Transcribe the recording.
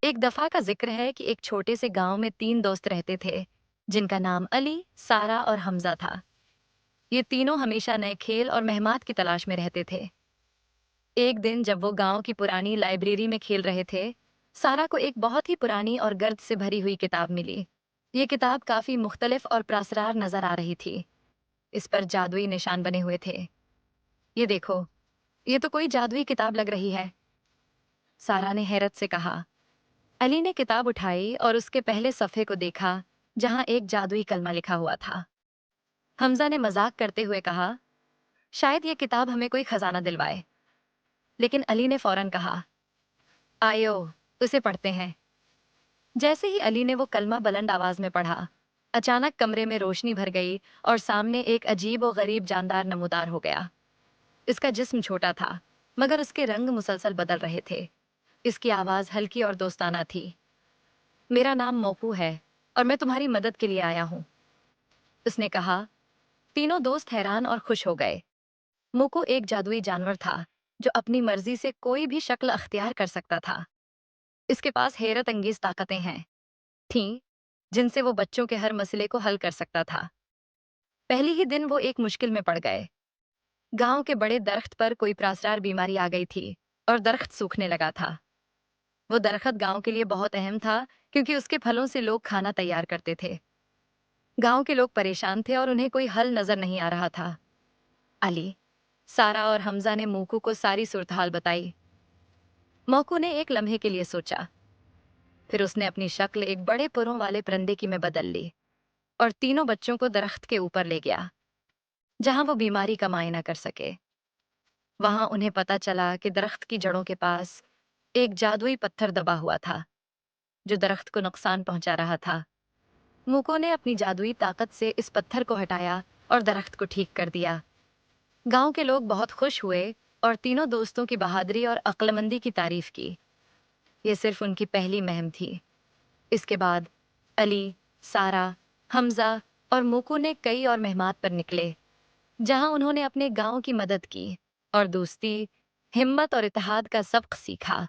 ایک دفعہ کا ذکر ہے کہ ایک چھوٹے سے گاؤں میں تین دوست رہتے تھے جن کا نام علی، سارا اور حمزہ تھا۔ یہ تینوں ہمیشہ نئے کھیل اور مہمات کی تلاش میں رہتے تھے۔ ایک دن جب وہ گاؤں کی پرانی لائبریری میں کھیل رہے تھے، سارا کو ایک بہت ہی پرانی اور گرد سے بھری ہوئی کتاب ملی۔ یہ کتاب کافی مختلف اور پراسرار نظر آ رہی تھی۔ اس پر جادوئی نشان بنے ہوئے تھے۔ یہ دیکھو، یہ تو کوئی جادوئی کتاب لگ رہی ہے، سارا نے حیرت سے کہا۔ علی نے کتاب اٹھائی اور اس کے پہلے صفحے کو دیکھا جہاں ایک جادوئی کلمہ لکھا ہوا تھا۔ حمزہ نے مذاق کرتے ہوئے کہا، شاید یہ کتاب ہمیں کوئی خزانہ دلوائے۔ لیکن علی نے فوراً کہا، آئیو، اسے پڑھتے ہیں۔ جیسے ہی علی نے وہ کلمہ بلند آواز میں پڑھا، اچانک کمرے میں روشنی بھر گئی اور سامنے ایک عجیب و غریب جاندار نمودار ہو گیا۔ اس کا جسم چھوٹا تھا، مگر اس کے رنگ مسلسل بدل رہے تھے۔ اس کی آواز ہلکی اور دوستانہ تھی۔ میرا نام موکو ہے اور میں تمہاری مدد کے لیے آیا ہوں، اس نے کہا۔ تینوں دوست حیران اور خوش ہو گئے۔ موکو ایک جادوئی جانور تھا جو اپنی مرضی سے کوئی بھی شکل اختیار کر سکتا تھا۔ اس کے پاس حیرت انگیز طاقتیں تھیں جن سے وہ بچوں کے ہر مسئلے کو حل کر سکتا تھا۔ پہلی ہی دن وہ ایک مشکل میں پڑ گئے۔ گاؤں کے بڑے درخت پر کوئی پراسرار بیماری آ گئی تھی اور درخت سوکھنے لگا تھا۔ وہ درخت گاؤں کے لیے بہت اہم تھا کیونکہ اس کے پھلوں سے لوگ کھانا تیار کرتے تھے۔ گاؤں کے لوگ پریشان تھے اور انہیں کوئی حل نظر نہیں آ رہا تھا۔ علی، سارا اور حمزہ نے موکو کو ساری صورتحال بتائی۔ موکو نے ایک لمحے کے لیے سوچا، پھر اس نے اپنی شکل ایک بڑے پروں والے پرندے کی میں بدل لی اور تینوں بچوں کو درخت کے اوپر لے گیا جہاں وہ بیماری کا معائنہ کر سکے۔ وہاں انہیں پتہ چلا کہ درخت کی جڑوں کے پاس ایک جادوئی پتھر دبا ہوا تھا جو درخت کو نقصان پہنچا رہا تھا۔ موکو نے اپنی جادوئی طاقت سے اس پتھر کو ہٹایا اور درخت کو ٹھیک کر دیا۔ گاؤں کے لوگ بہت خوش ہوئے اور تینوں دوستوں کی بہادری اور عقلمندی کی تعریف کی۔ یہ صرف ان کی پہلی مہم تھی۔ اس کے بعد علی، سارا، حمزہ اور موکو نے کئی اور مہمات پر نکلے جہاں انہوں نے اپنے گاؤں کی مدد کی اور دوستی، ہمت اور اتحاد کا سبق سیکھا۔